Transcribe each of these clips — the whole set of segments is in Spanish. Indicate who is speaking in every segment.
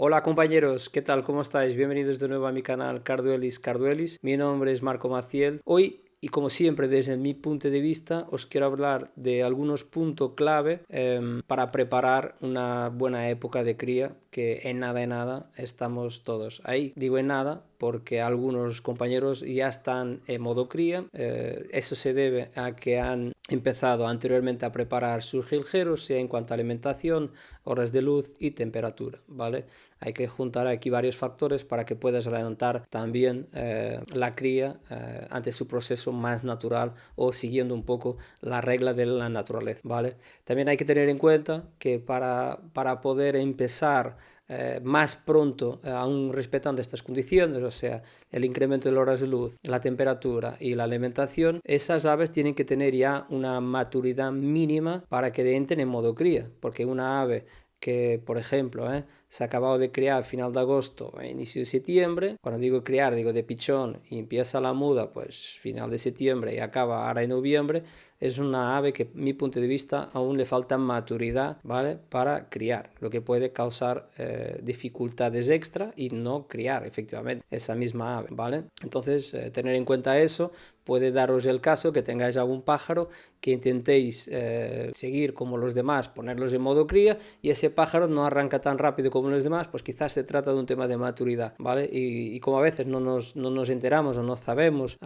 Speaker 1: Hola compañeros, ¿qué tal? ¿Cómo estáis? Bienvenidos de nuevo a mi canal Carduelis. Mi nombre es Marco Maciel. Hoy, y como siempre desde mi punto de vista, os quiero hablar de algunos puntos clave para preparar una buena época de cría, que en nada estamos todos ahí. Digo en nada porque algunos compañeros ya están en modo cría. Eso se debe a que han empezado anteriormente a preparar sus jilgueros, sea en cuanto a alimentación, horas de luz y temperatura, ¿vale? Hay que juntar aquí varios factores para que puedas adelantar también la cría ante su proceso más natural o siguiendo un poco la regla de la naturaleza, ¿vale? También hay que tener en cuenta que para poder empezar más pronto, aún respetando estas condiciones, o sea, el incremento de las horas de luz, la temperatura y la alimentación, esas aves tienen que tener ya una maturidad mínima para que entren en modo cría, porque una ave que, por ejemplo, se ha acabado de criar a final de agosto a inicio de septiembre. Cuando digo criar, digo de pichón, y empieza la muda, pues final de septiembre y acaba ahora en noviembre. Es una ave que, a mi punto de vista, aún le falta maturidad, ¿vale? Para criar, lo que puede causar dificultades extra y no criar efectivamente esa misma ave, ¿vale? Entonces, tener en cuenta eso. Puede daros el caso que tengáis algún pájaro que intentéis seguir como los demás, ponerlos en modo cría, y ese pájaro no arranca tan rápido como los demás, pues quizás se trata de un tema de maturidad, ¿vale? Y como a veces no nos enteramos o no sabemos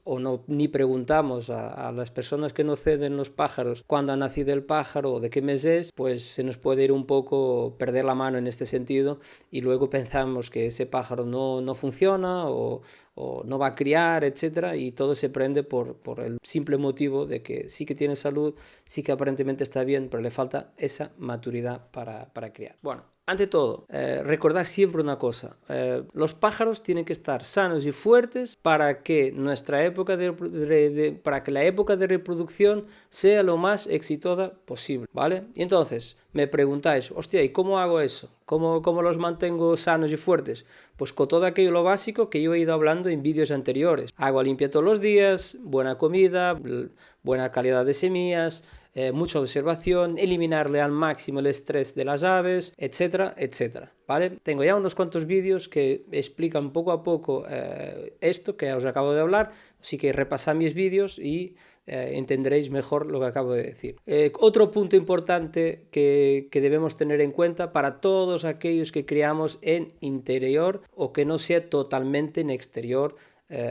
Speaker 1: o no ni preguntamos a las personas que nos ceden los pájaros cuándo ha nacido el pájaro o de qué mes es, pues se nos puede ir un poco perder la mano en este sentido, y luego pensamos que ese pájaro no funciona o no va a criar, etcétera, y todo se prende por el simple motivo de que sí que tiene salud, sí que aparentemente está bien, pero le falta esa maturidad para criar. Bueno, ante todo, recordad siempre una cosa, los pájaros tienen que estar sanos y fuertes para que nuestra época para que la época de reproducción sea lo más exitosa posible, ¿vale? Y entonces me preguntáis, hostia, ¿y cómo hago eso? ¿Cómo los mantengo sanos y fuertes? Pues con todo aquello lo básico que yo he ido hablando en vídeos anteriores. Agua limpia todos los días, buena comida, buena calidad de semillas, mucha observación, eliminarle al máximo el estrés de las aves, etcétera, etcétera, ¿vale? Tengo ya unos cuantos vídeos que explican poco a poco esto que os acabo de hablar, así que repasad mis vídeos y entenderéis mejor lo que acabo de decir. Otro punto importante que debemos tener en cuenta para todos aquellos que criamos en interior o que no sea totalmente en exterior,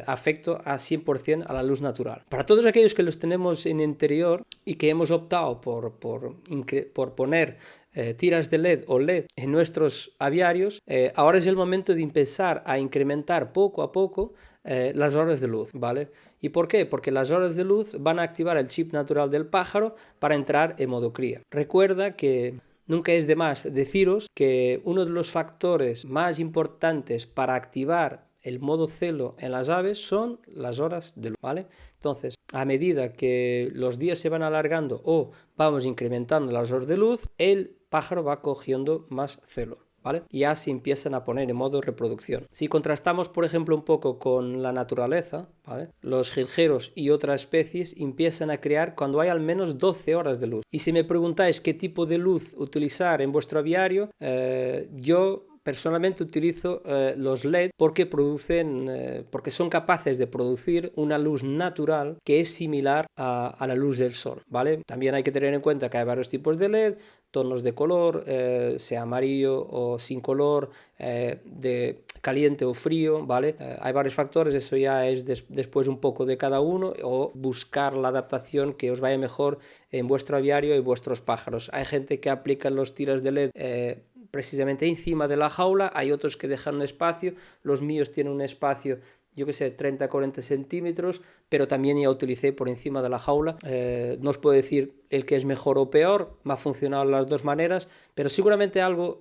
Speaker 1: afecto a 100% a la luz natural. Para todos aquellos que los tenemos en interior y que hemos optado por poner tiras de LED o LED en nuestros aviarios, ahora es el momento de empezar a incrementar poco a poco las horas de luz, ¿vale? ¿Y por qué? Porque las horas de luz van a activar el chip natural del pájaro para entrar en modo cría. Recuerda que nunca es de más deciros que uno de los factores más importantes para activar el modo celo en las aves son las horas de luz, ¿vale? Entonces, a medida que los días se van alargando o vamos incrementando las horas de luz, el pájaro va cogiendo más celo, ¿vale? Ya se empiezan a poner en modo reproducción. Si contrastamos, por ejemplo, un poco con la naturaleza, ¿vale? Los jilgueros y otras especies empiezan a crear cuando hay al menos 12 horas de luz. Y si me preguntáis qué tipo de luz utilizar en vuestro aviario, yo personalmente utilizo los LED porque porque son capaces de producir una luz natural que es similar a la luz del sol, ¿vale? También hay que tener en cuenta que hay varios tipos de LED, tonos de color, sea amarillo o sin color, de caliente o frío, ¿vale? Hay varios factores, eso ya es después un poco de cada uno, o buscar la adaptación que os vaya mejor en vuestro aviario y vuestros pájaros. Hay gente que aplica los tiras de LED precisamente encima de la jaula, hay otros que dejan un espacio, los míos tienen un espacio, yo que sé, 30-40 centímetros, pero también ya utilicé por encima de la jaula. No os puedo decir el que es mejor o peor, me ha funcionado las dos maneras, pero seguramente algo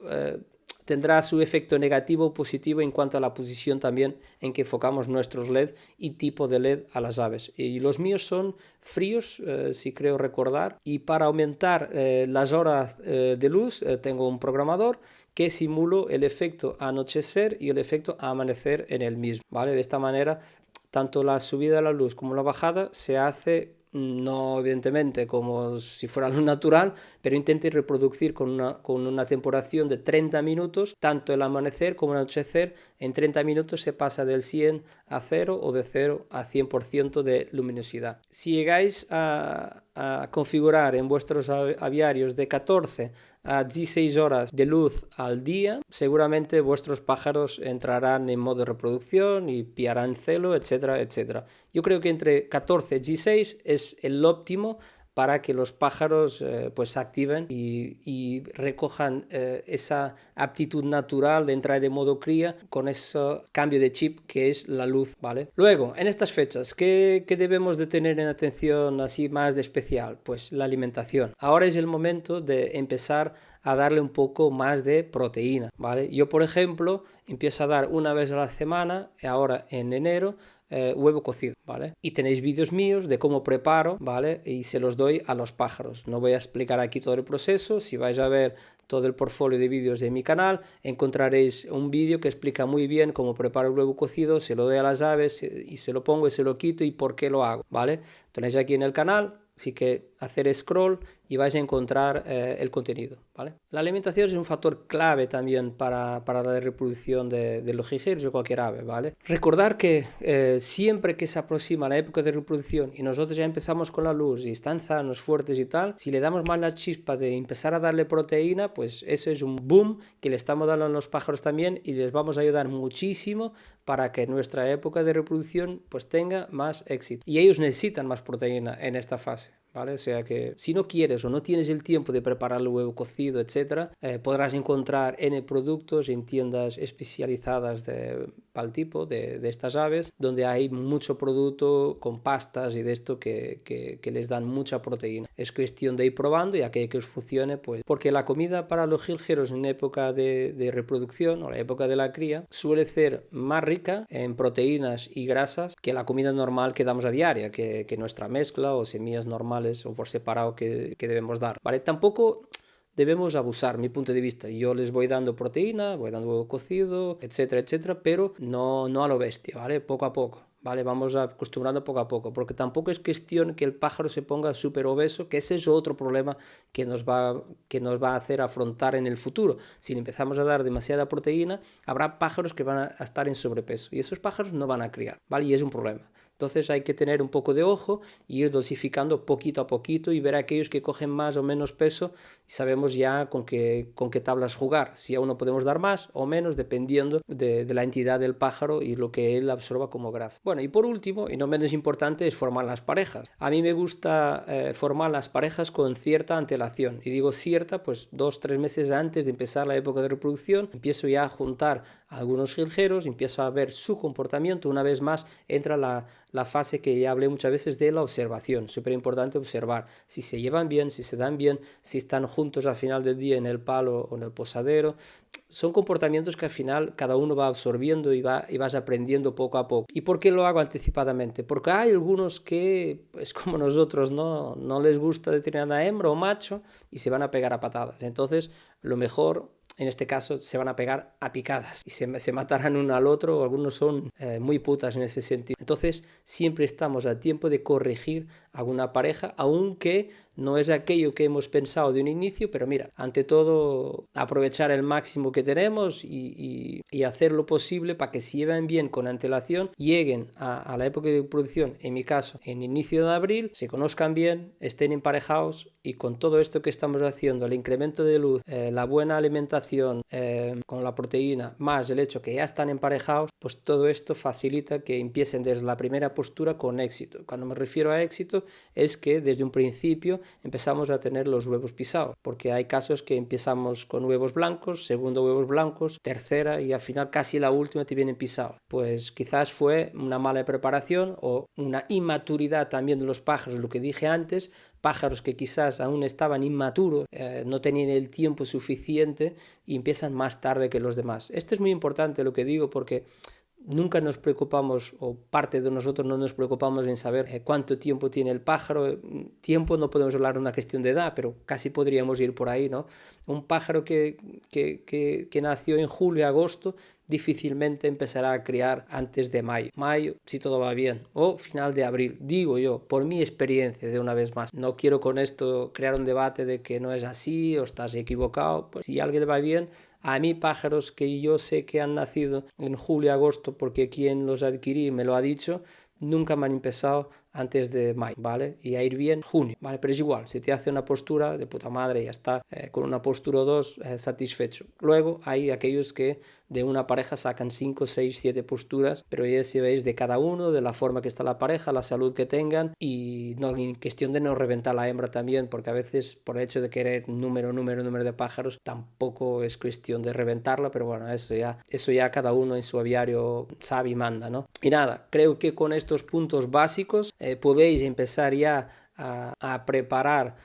Speaker 1: tendrá su efecto negativo o positivo en cuanto a la posición también en que enfocamos nuestros LED y tipo de LED a las aves. Y los míos son fríos, si creo recordar, y para aumentar las horas de luz tengo un programador que simulo el efecto anochecer y el efecto amanecer en el mismo, ¿vale? De esta manera, tanto la subida de la luz como la bajada se hace no evidentemente como si fuera lo natural, pero intente reproducir con una temporación de 30 minutos, tanto el amanecer como el anochecer. En 30 minutos se pasa del 100 a 0 o de 0 a 100% de luminosidad. Si llegáis a configurar en vuestros aviarios de 14 a 16 horas de luz al día, seguramente vuestros pájaros entrarán en modo de reproducción y pillarán celo, etcétera, etcétera. Yo creo que entre 14 y 16 es el óptimo para que los pájaros pues se activen y recojan esa aptitud natural de entrar en modo cría con ese cambio de chip que es la luz, ¿vale? Luego, en estas fechas, ¿qué debemos de tener en atención así más de especial? Pues la alimentación. Ahora es el momento de empezar a darle un poco más de proteína, ¿vale? Yo, por ejemplo, empiezo a dar una vez a la semana, ahora en enero, huevo cocido, ¿vale? Y tenéis vídeos míos de cómo preparo, ¿vale? Y se los doy a los pájaros. No voy a explicar aquí todo el proceso. Si vais a ver todo el portfolio de vídeos de mi canal, encontraréis un vídeo que explica muy bien cómo preparo el huevo cocido, se lo doy a las aves y se lo pongo y se lo quito y por qué lo hago, ¿vale? Tenéis aquí en el canal, así que hacer scroll y vais a encontrar el contenido, ¿vale? La alimentación es un factor clave también para la reproducción de los jilgueros o cualquier ave, ¿vale? Recordar que siempre que se aproxima la época de reproducción y nosotros ya empezamos con la luz y están sanos, fuertes y tal, si le damos más la chispa de empezar a darle proteína, pues eso es un boom que le estamos dando a los pájaros también y les vamos a ayudar muchísimo para que nuestra época de reproducción pues tenga más éxito. Y ellos necesitan más proteína en esta fase, ¿vale? O sea que si no quieres o no tienes el tiempo de preparar el huevo cocido, etcétera, podrás encontrar N productos en tiendas especializadas para el tipo de estas aves, donde hay mucho producto con pastas y de esto que les dan mucha proteína. Es cuestión de ir probando y aquello que os funcione, pues, porque la comida para los jilgueros en época de reproducción o la época de la cría suele ser más rica en proteínas y grasas que la comida normal que damos a diaria, que nuestra mezcla o semillas normales o por separado que debemos dar, ¿vale? Tampoco debemos abusar, mi punto de vista. Yo les voy dando proteína, voy dando huevo cocido, etcétera, etcétera, pero no a lo bestia, ¿vale? Poco a poco, ¿vale? Vamos acostumbrando poco a poco, porque tampoco es cuestión que el pájaro se ponga súper obeso, que ese es otro problema que nos va a hacer afrontar en el futuro. Si le empezamos a dar demasiada proteína, habrá pájaros que van a estar en sobrepeso y esos pájaros no van a criar, ¿vale? Y es un problema. Entonces hay que tener un poco de ojo y ir dosificando poquito a poquito y ver a aquellos que cogen más o menos peso y sabemos ya con qué tablas jugar. Si a uno podemos dar más o menos dependiendo de la entidad del pájaro y lo que él absorba como grasa. Bueno, y por último, y no menos importante, es formar las parejas. A mí me gusta formar las parejas con cierta antelación. Y digo cierta, pues 2-3 meses antes de empezar la época de reproducción, empiezo ya a juntar a algunos jilgueros, empiezo a ver su comportamiento. Una vez más entra la fase que ya hablé muchas veces de la observación. Súper importante observar si se llevan bien, si se dan bien, si están juntos al final del día en el palo o en el posadero. Son comportamientos que al final cada uno va absorbiendo y vas aprendiendo poco a poco. ¿Y por qué lo hago anticipadamente? Porque hay algunos que, pues como nosotros, no les gusta determinada hembra o macho y se van a pegar a patadas. Entonces, lo mejor, en este caso, se van a pegar a picadas y se matarán uno al otro, o algunos son muy putas en ese sentido. Entonces, siempre estamos a tiempo de corregir alguna pareja, aunque no es aquello que hemos pensado de un inicio, pero mira, ante todo, aprovechar el máximo que tenemos y hacer lo posible para que se lleven bien con antelación, lleguen a la época de producción, en mi caso, en inicio de abril, se conozcan bien, estén emparejados y con todo esto que estamos haciendo, el incremento de luz, la buena alimentación con la proteína, más el hecho que ya están emparejados, pues todo esto facilita que empiecen desde la primera postura con éxito. Cuando me refiero a éxito es que desde un principio empezamos a tener los huevos pisados, porque hay casos que empezamos con huevos blancos, segundo huevos blancos, tercera y al final casi la última te vienen pisados. Pues quizás fue una mala preparación o una inmaturidad también de los pájaros, lo que dije antes, pájaros que quizás aún estaban inmaturos, no tenían el tiempo suficiente y empiezan más tarde que los demás. Esto es muy importante lo que digo porque nunca nos preocupamos, o parte de nosotros no nos preocupamos en saber cuánto tiempo tiene el pájaro. Tiempo no podemos hablar de una cuestión de edad, pero casi podríamos ir por ahí, ¿no? Un pájaro que nació en julio, agosto, difícilmente empezará a criar antes de mayo. Mayo, si todo va bien, o final de abril, digo yo, por mi experiencia, de una vez más. No quiero con esto crear un debate de que no es así o estás equivocado. Pues si a alguien le va bien, a mí pájaros que yo sé que han nacido en julio, agosto, porque quien los adquirí me lo ha dicho, nunca me han empezado antes de mayo, ¿vale? Y a ir bien junio, ¿vale? Pero es igual, si te hace una postura de puta madre, ya está, con una postura o dos, satisfecho. Luego hay aquellos que de una pareja sacan 5, 6, 7 posturas, pero ya si veis de cada uno, de la forma que está la pareja, la salud que tengan, y no en cuestión de no reventar la hembra también, porque a veces por el hecho de querer número de pájaros, tampoco es cuestión de reventarla, pero bueno, eso ya cada uno en su aviario sabe y manda, ¿no? Y nada, creo que con estos puntos básicos podéis empezar ya a preparar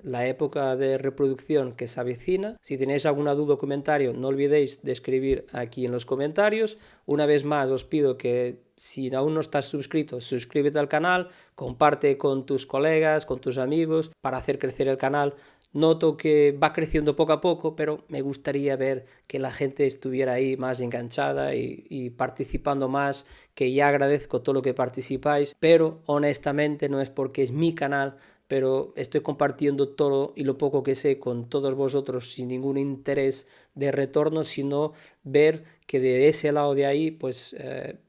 Speaker 1: la época de reproducción que se avecina. Si tenéis alguna duda o comentario, no olvidéis de escribir aquí en los comentarios. Una vez más os pido que si aún no estás suscrito, suscríbete al canal, comparte con tus colegas, con tus amigos, para hacer crecer el canal. Noto que va creciendo poco a poco, pero me gustaría ver que la gente estuviera ahí más enganchada y participando más, que ya agradezco todo lo que participáis, pero honestamente no es porque es mi canal, pero estoy compartiendo todo y lo poco que sé con todos vosotros sin ningún interés de retorno, sino ver que de ese lado de ahí pues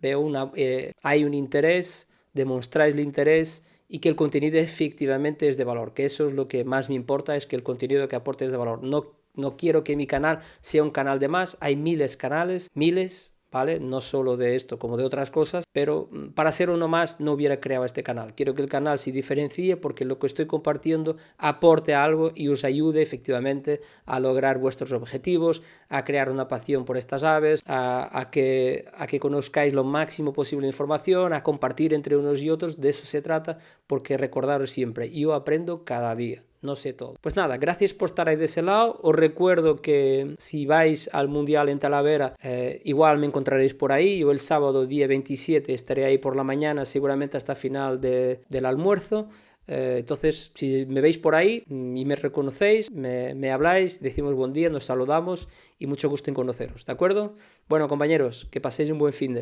Speaker 1: veo hay un interés, demostráis el interés y que el contenido efectivamente es de valor, que eso es lo que más me importa, es que el contenido que aporte es de valor. No quiero que mi canal sea un canal de más, hay miles canales, miles, ¿vale? No solo de esto como de otras cosas, pero para ser uno más no hubiera creado este canal. Quiero que el canal se diferencie porque lo que estoy compartiendo aporte algo y os ayude efectivamente a lograr vuestros objetivos, a crear una pasión por estas aves, a que conozcáis lo máximo posible de información, a compartir entre unos y otros. De eso se trata, porque recordaros siempre, yo aprendo cada día. No sé todo. Pues nada, gracias por estar ahí de ese lado. Os recuerdo que si vais al Mundial en Talavera, igual me encontraréis por ahí. Yo el sábado, día 27, estaré ahí por la mañana, seguramente hasta final del almuerzo. Entonces, si me veis por ahí y me reconocéis, me habláis, decimos buen día, nos saludamos y mucho gusto en conoceros, ¿de acuerdo? Bueno, compañeros, que paséis un buen fin de...